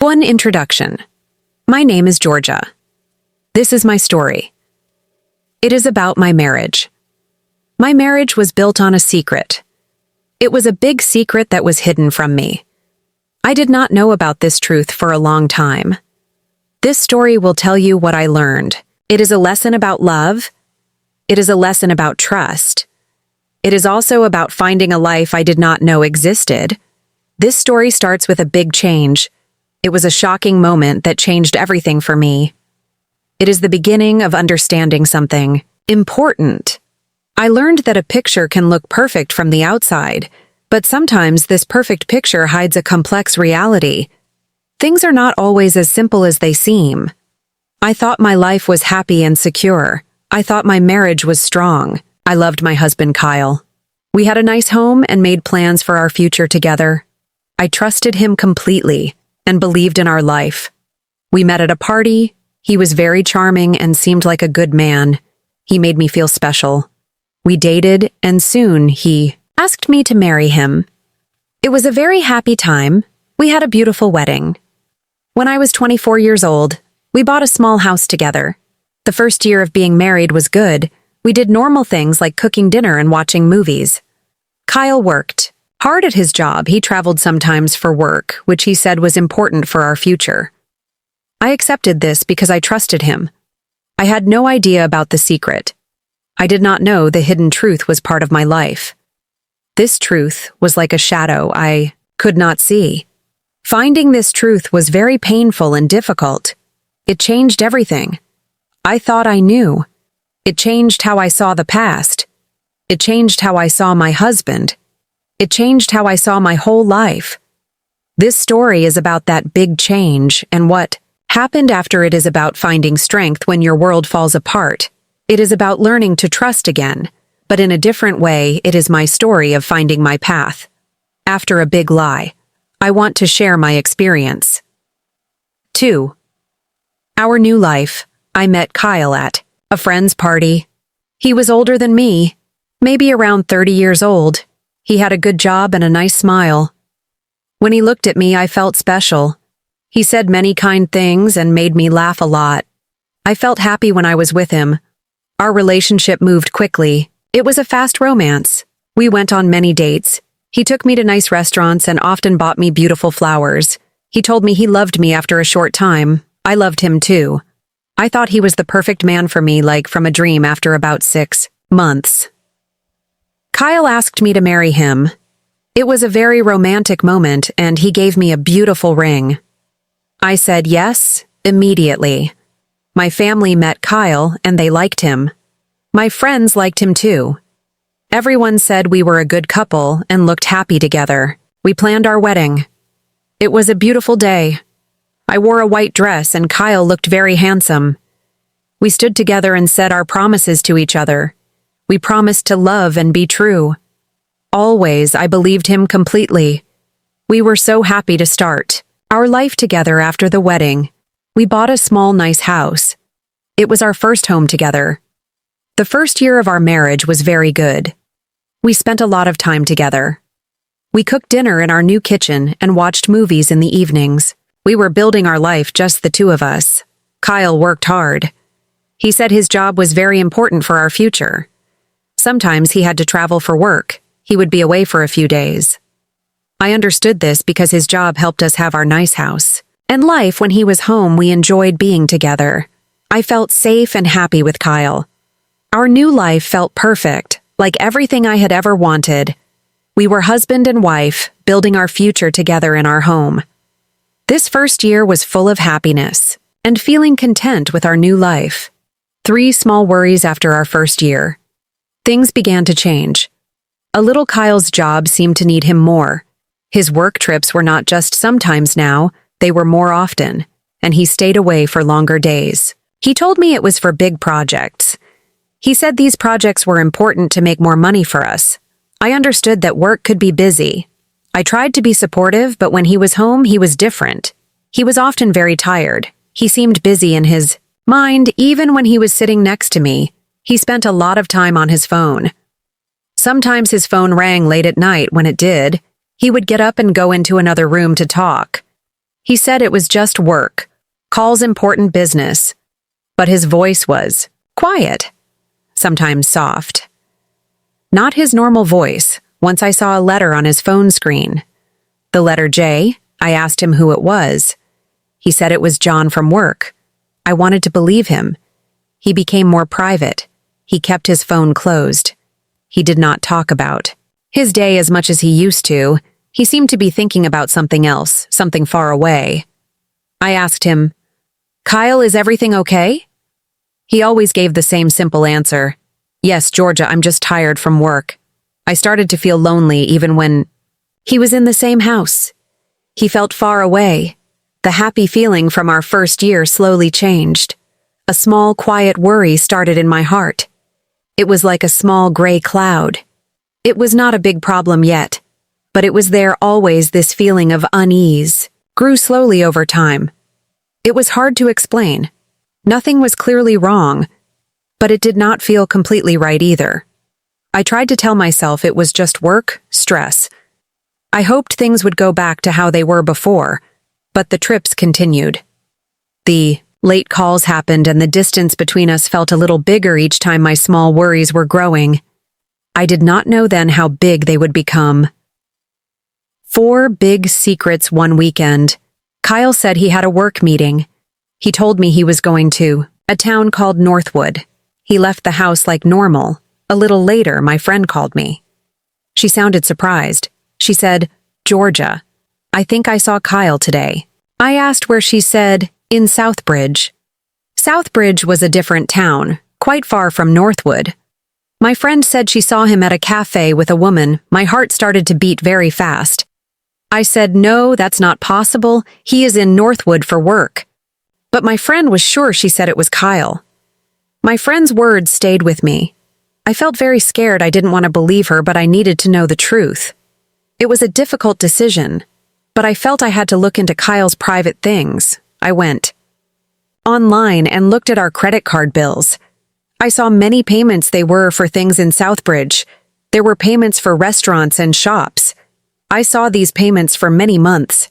One introduction. My name is Georgia. This is my story. It is about my marriage. My marriage was built on a secret. It was a big secret that was hidden from me. I did not know about this truth for a long time. This story will tell you what I learned. It is a lesson about love. It is a lesson about trust. It is also about finding a life I did not know existed. This story starts with a big change. It was a shocking moment that changed everything for me. It is the beginning of understanding something important. I learned that a picture can look perfect from the outside, but sometimes this perfect picture hides a complex reality. Things are not always as simple as they seem. I thought my life was happy and secure. I thought my marriage was strong. I loved my husband, Kyle. We had a nice home and made plans for our future together. I trusted him completely and believed in our life. We met at a party. He was very charming and seemed like a good man. He made me feel special. We dated, and soon he asked me to marry him. It was a very happy time. We had a beautiful wedding. When I was 24 years old, we bought a small house together. The first year of being married was good. We did normal things like cooking dinner and watching movies. Kyle worked hard at his job. He traveled sometimes for work, which he said was important for our future. I accepted this because I trusted him. I had no idea about the secret. I did not know the hidden truth was part of my life. This truth was like a shadow I could not see. Finding this truth was very painful and difficult. It changed everything. I thought I knew. It changed how I saw the past. It changed how I saw my husband. It changed how I saw my whole life. This story is about that big change and what happened after. It is about finding strength when your world falls apart. It is about learning to trust again, but in a different way. It is my story of finding my path. After a big lie, I want to share my experience. 2. Our new life. I met Kyle at a friend's party. He was older than me, maybe around 30 years old. He had a good job and a nice smile. When he looked at me, I felt special. He said many kind things and made me laugh a lot. I felt happy when I was with him. Our relationship moved quickly. It was a fast romance. We went on many dates. He took me to nice restaurants and often bought me beautiful flowers. He told me he loved me after a short time. I loved him too. I thought he was the perfect man for me, like from a dream. After about 6 months, Kyle asked me to marry him. It was a very romantic moment, and he gave me a beautiful ring. I said yes, immediately. My family met Kyle, and they liked him. My friends liked him too. Everyone said we were a good couple and looked happy together. We planned our wedding. It was a beautiful day. I wore a white dress, and Kyle looked very handsome. We stood together and said our promises to each other. We promised to love and be true. Always, I believed him completely. We were so happy to start our life together after the wedding. We bought a small, nice house. It was our first home together. The first year of our marriage was very good. We spent a lot of time together. We cooked dinner in our new kitchen and watched movies in the evenings. We were building our life, just the two of us. Kyle worked hard. He said his job was very important for our future. Sometimes he had to travel for work. He would be away for a few days. I understood this because his job helped us have our nice house. And life when he was home, we enjoyed being together. I felt safe and happy with Kyle. Our new life felt perfect, like everything I had ever wanted. We were husband and wife, building our future together in our home. This first year was full of happiness and feeling content with our new life. 3 small worries after our first year. Things began to change. A little. Kyle's job seemed to need him more. His work trips were not just sometimes now, they were more often, and he stayed away for longer days. He told me it was for big projects. He said these projects were important to make more money for us. I understood that work could be busy. I tried to be supportive, but when he was home, he was different. He was often very tired. He seemed busy in his mind. Even when he was sitting next to me, he spent a lot of time on his phone. Sometimes his phone rang late at night. When it did, he would get up and go into another room to talk. He said it was just work, calls important business, but his voice was quiet, sometimes soft. Not his normal voice. Once I saw a letter on his phone screen. The letter J. I asked him who it was. He said it was John from work. I wanted to believe him. He became more private. He kept his phone closed. He did not talk about his day as much as he used to. He seemed to be thinking about something else, something far away. I asked him, "Kyle, is everything okay?" He always gave the same simple answer. "Yes, Georgia, I'm just tired from work." I started to feel lonely even when he was in the same house. He felt far away. The happy feeling from our first year slowly changed. A small, quiet worry started in my heart. It was like a small gray cloud. It was not a big problem yet, but it was there always. This feeling of unease grew slowly over time. It was hard to explain. Nothing was clearly wrong, but it did not feel completely right either. I tried to tell myself it was just work, stress. I hoped things would go back to how they were before, but the trips continued. The late calls happened and the distance between us felt a little bigger each time. My small worries were growing. I did not know then how big they would become. 4 big secrets one weekend. Kyle said he had a work meeting. He told me he was going to a town called Northwood. He left the house like normal. A little later, my friend called me. She sounded surprised. She said, "Georgia, I think I saw Kyle today." I asked where. She said, "In Southbridge." Southbridge was a different town, quite far from Northwood. My friend said she saw him at a cafe with a woman. My heart started to beat very fast. I said, "No, that's not possible. He is in Northwood for work." But my friend was sure. She said it was Kyle. My friend's words stayed with me. I felt very scared. I didn't want to believe her, but I needed to know the truth. It was a difficult decision, but I felt I had to look into Kyle's private things. I went online and looked at our credit card bills. I saw many payments. They were for things in Southbridge. There were payments for restaurants and shops. I saw these payments for many months.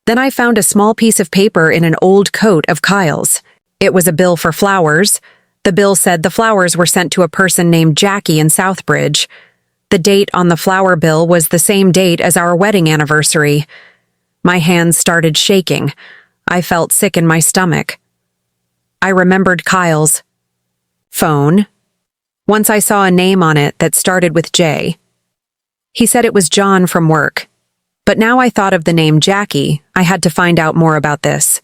Then I found a small piece of paper in an old coat of Kyle's. It was a bill for flowers. The bill said the flowers were sent to a person named Jackie in Southbridge. The date on the flower bill was the same date as our wedding anniversary. My hands started shaking. I felt sick in my stomach. I remembered Kyle's phone. Once I saw a name on it that started with J. He said it was John from work. But now I thought of the name Jackie. I had to find out more about this.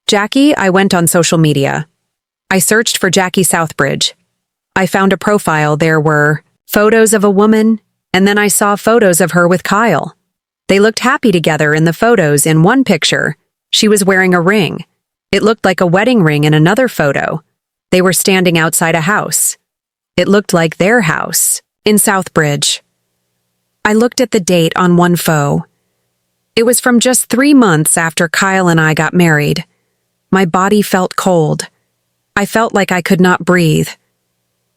Jackie, I went on social media. I searched for Jackie Southbridge. I found a profile. There were photos of a woman, and then I saw photos of her with Kyle. They looked happy together in the photos. In one picture, she was wearing a ring. It looked like a wedding ring. In another photo, they were standing outside a house. It looked like their house in Southbridge. I looked at the date on one photo. It was from just 3 months after Kyle and I got married. My body felt cold. I felt like I could not breathe.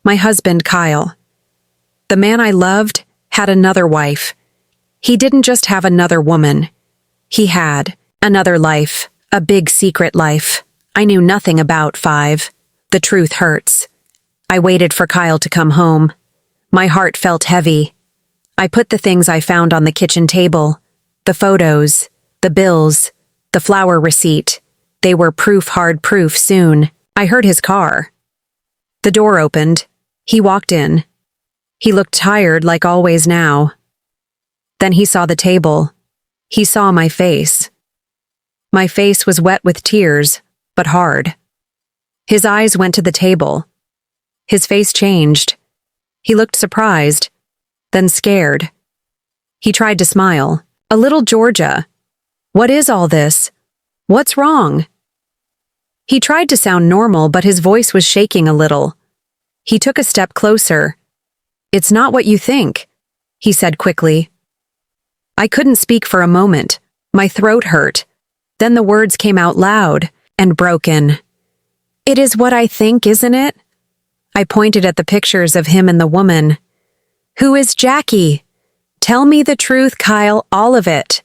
My husband, Kyle, the man I loved, had another wife. He didn't just have another woman. He had another life, a big secret life. I knew nothing about. 5. The truth hurts. I waited for Kyle to come home. My heart felt heavy. I put the things I found on the kitchen table. The photos, the bills, the flower receipt. They were proof, hard proof. Soon, I heard his car. The door opened. He walked in. He looked tired, like always now. Then he saw the table. He saw my face. My face was wet with tears, but hard. His eyes went to the table. His face changed. He looked surprised, then scared. He tried to smile. "A little, Georgia. What is all this? What's wrong?" He tried to sound normal, but his voice was shaking a little. He took a step closer. "It's not what you think," he said quickly. I couldn't speak for a moment. My throat hurt. Then the words came out loud and broken. "It is what I think, isn't it?" I pointed at the pictures of him and the woman. "Who is Jackie? Tell me the truth, Kyle, all of it."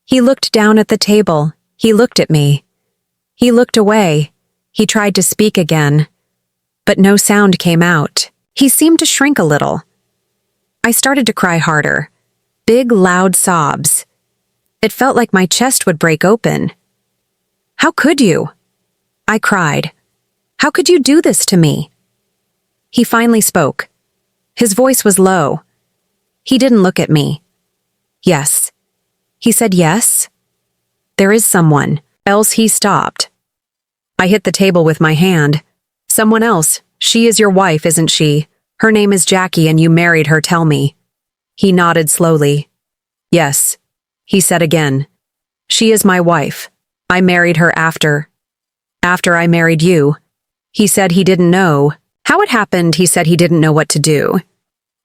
He looked down at the table. He looked at me. He looked away. He tried to speak again, but no sound came out. He seemed to shrink a little. I started to cry harder. Big, loud sobs. It felt like my chest would break open. "How could you?" I cried. "How could you do this to me?" He finally spoke. His voice was low. He didn't look at me. "Yes." He said, "Yes. There is someone else." He stopped. I hit the table with my hand. "Someone else. She is your wife, isn't she? Her name is Jackie and you married her, tell me." He nodded slowly. "Yes," he said again. "She is my wife. I married her after I married you." He said he didn't know how it happened. He said he didn't know what to do.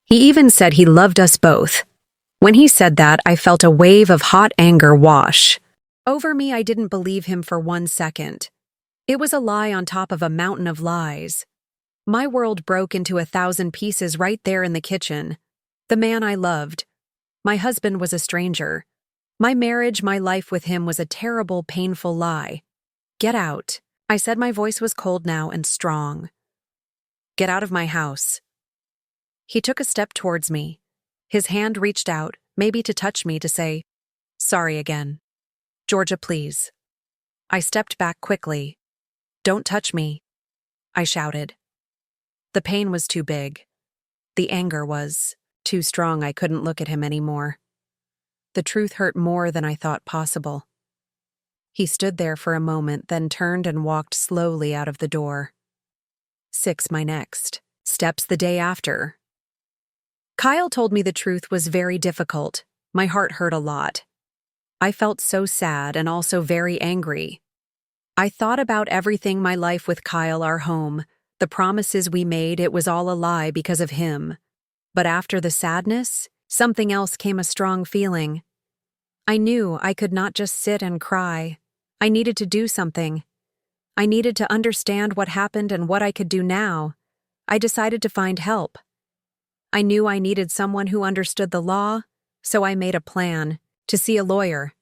He even said he loved us both. When he said that, I felt a wave of hot anger wash over me. I didn't believe him for 1 second. It was a lie on top of a mountain of lies. My world broke into 1,000 pieces right there in the kitchen. The man I loved. My husband was a stranger. My marriage, my life with him was a terrible, painful lie. "Get out," I said. My voice was cold now and strong. "Get out of my house." He took a step towards me. His hand reached out, maybe to touch me, to say, "Sorry again. Georgia, please." I stepped back quickly. "Don't touch me," I shouted. The pain was too big. The anger was too strong. I couldn't look at him anymore. The truth hurt more than I thought possible. He stood there for a moment, then turned and walked slowly out of the door. 6. My next steps the day after. Kyle told me the truth was very difficult. My heart hurt a lot. I felt so sad and also very angry. I thought about everything, my life with Kyle, our home, the promises we made. It was all a lie because of him. But after the sadness, something else came, a strong feeling. I knew I could not just sit and cry. I needed to do something. I needed to understand what happened and what I could do now. I decided to find help. I knew I needed someone who understood the law, so I made a plan to see a lawyer.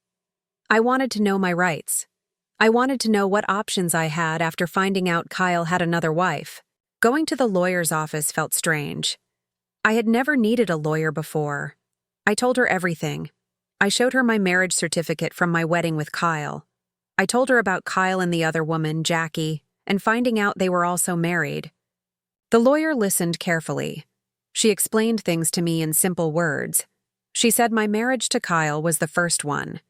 I wanted to know my rights. I wanted to know what options I had after finding out Kyle had another wife. Going to the lawyer's office felt strange. I had never needed a lawyer before. I told her everything. I showed her my marriage certificate from my wedding with Kyle. I told her about Kyle and the other woman, Jackie, and finding out they were also married. The lawyer listened carefully. She explained things to me in simple words. She said my marriage to Kyle was the first one.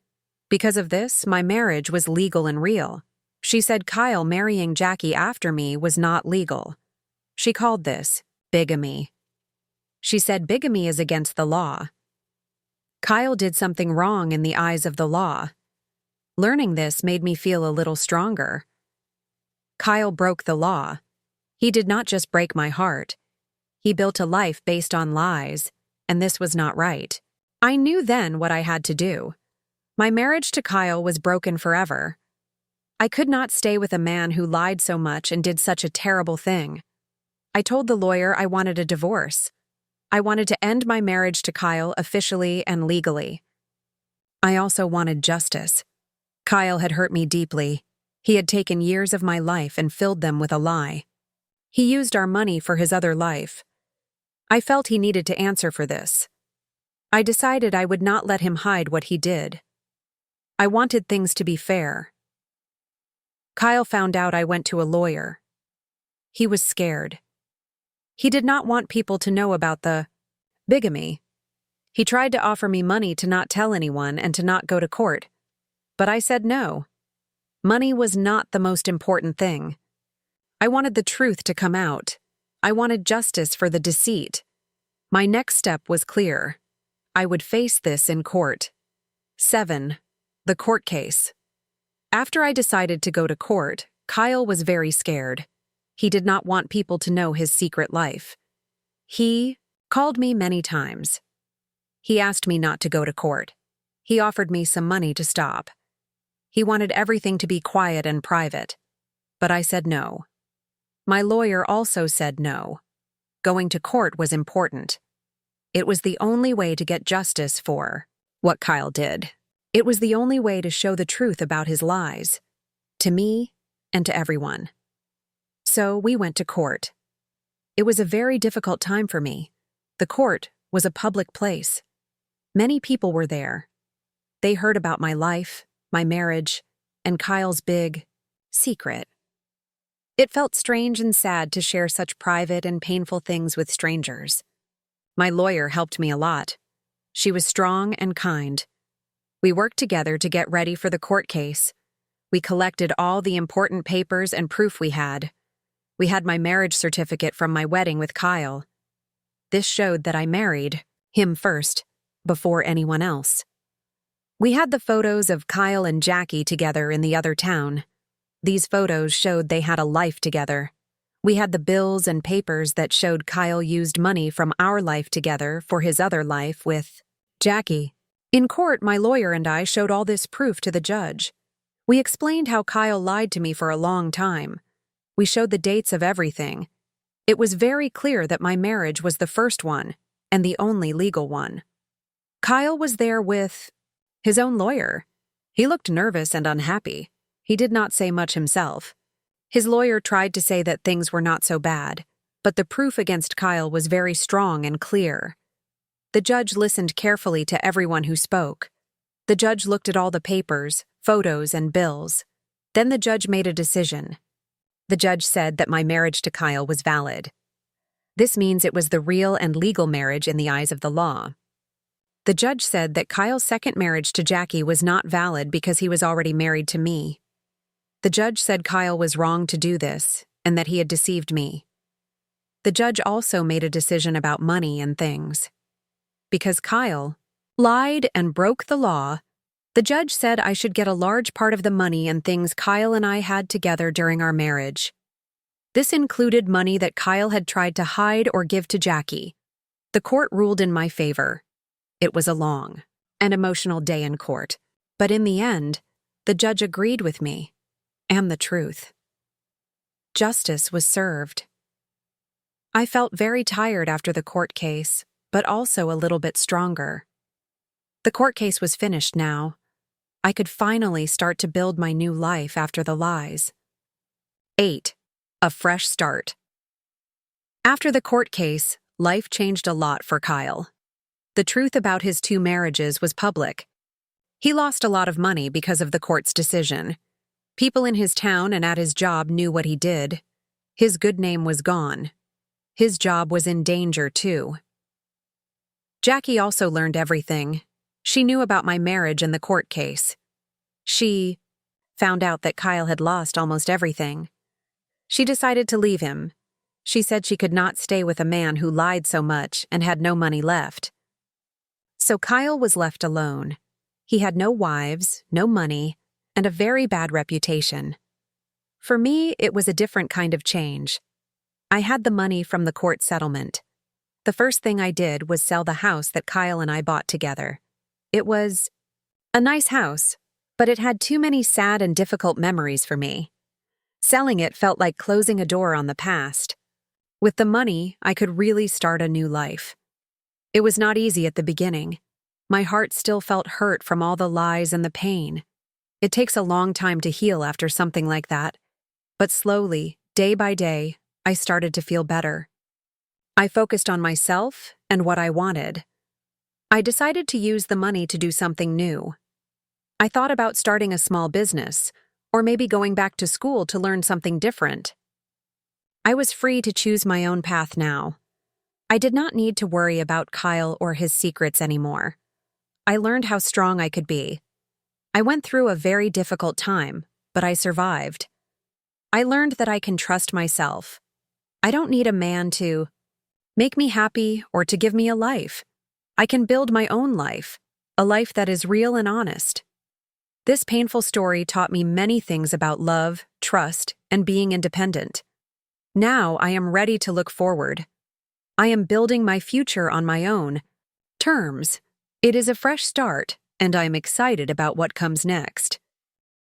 Because of this, my marriage was legal and real. She said Kyle marrying Jackie after me was not legal. She called this bigamy. She said bigamy is against the law. Kyle did something wrong in the eyes of the law. Learning this made me feel a little stronger. Kyle broke the law. He did not just break my heart. He built a life based on lies, and this was not right. I knew then what I had to do. My marriage to Kyle was broken forever. I could not stay with a man who lied so much and did such a terrible thing. I told the lawyer I wanted a divorce. I wanted to end my marriage to Kyle officially and legally. I also wanted justice. Kyle had hurt me deeply. He had taken years of my life and filled them with a lie. He used our money for his other life. I felt he needed to answer for this. I decided I would not let him hide what he did. I wanted things to be fair. Kyle found out I went to a lawyer. He was scared. He did not want people to know about the bigamy. He tried to offer me money to not tell anyone and to not go to court. But I said no. Money was not the most important thing. I wanted the truth to come out. I wanted justice for the deceit. My next step was clear. I would face this in court. 7. The court case. After I decided to go to court, Kyle was very scared. He did not want people to know his secret life. He called me many times. He asked me not to go to court. He offered me some money to stop. He wanted everything to be quiet and private. But I said no. My lawyer also said no. Going to court was important. It was the only way to get justice for what Kyle did. It was the only way to show the truth about his lies, to me and to everyone. So we went to court. It was a very difficult time for me. The court was a public place. Many people were there. They heard about my life, my marriage, and Kyle's big secret. It felt strange and sad to share such private and painful things with strangers. My lawyer helped me a lot. She was strong and kind. We worked together to get ready for the court case. We collected all the important papers and proof we had. We had my marriage certificate from my wedding with Kyle. This showed that I married him first, before anyone else. We had the photos of Kyle and Jackie together in the other town. These photos showed they had a life together. We had the bills and papers that showed Kyle used money from our life together for his other life with Jackie. In court, my lawyer and I showed all this proof to the judge. We explained how Kyle lied to me for a long time. We showed the dates of everything. It was very clear that my marriage was the first one and the only legal one. Kyle was there with his own lawyer. He looked nervous and unhappy. He did not say much himself. His lawyer tried to say that things were not so bad, but the proof against Kyle was very strong and clear. The judge listened carefully to everyone who spoke. The judge looked at all the papers, photos, and bills. Then the judge made a decision. The judge said that my marriage to Kyle was valid. This means it was the real and legal marriage in the eyes of the law. The judge said that Kyle's second marriage to Jackie was not valid because he was already married to me. The judge said Kyle was wrong to do this and that he had deceived me. The judge also made a decision about money and things. Because Kyle lied and broke the law, the judge said I should get a large part of the money and things Kyle and I had together during our marriage. This included money that Kyle had tried to hide or give to Jackie. The court ruled in my favor. It was a long and emotional day in court, but in the end, the judge agreed with me and the truth. Justice was served. I felt very tired after the court case, but also a little bit stronger. The court case was finished now. I could finally start to build my new life after the lies. 8. A fresh start. After the court case, life changed a lot for Kyle. The truth about his 2 marriages was public. He lost a lot of money because of the court's decision. People in his town and at his job knew what he did. His good name was gone. His job was in danger, too. Jackie also learned everything. She knew about my marriage and the court case. She found out that Kyle had lost almost everything. She decided to leave him. She said she could not stay with a man who lied so much and had no money left. So Kyle was left alone. He had no wives, no money, and a very bad reputation. For me, it was a different kind of change. I had the money from the court settlement. The first thing I did was sell the house that Kyle and I bought together. It was a nice house, but it had too many sad and difficult memories for me. Selling it felt like closing a door on the past. With the money, I could really start a new life. It was not easy at the beginning. My heart still felt hurt from all the lies and the pain. It takes a long time to heal after something like that. But slowly, day by day, I started to feel better. I focused on myself and what I wanted. I decided to use the money to do something new. I thought about starting a small business, or maybe going back to school to learn something different. I was free to choose my own path now. I did not need to worry about Kyle or his secrets anymore. I learned how strong I could be. I went through a very difficult time, but I survived. I learned that I can trust myself. I don't need a man to make me happy or to give me a life. I can build my own life, a life that is real and honest. This painful story taught me many things about love, trust, and being independent. Now I am ready to look forward. I am building my future on my own terms. It is a fresh start, and I am excited about what comes next.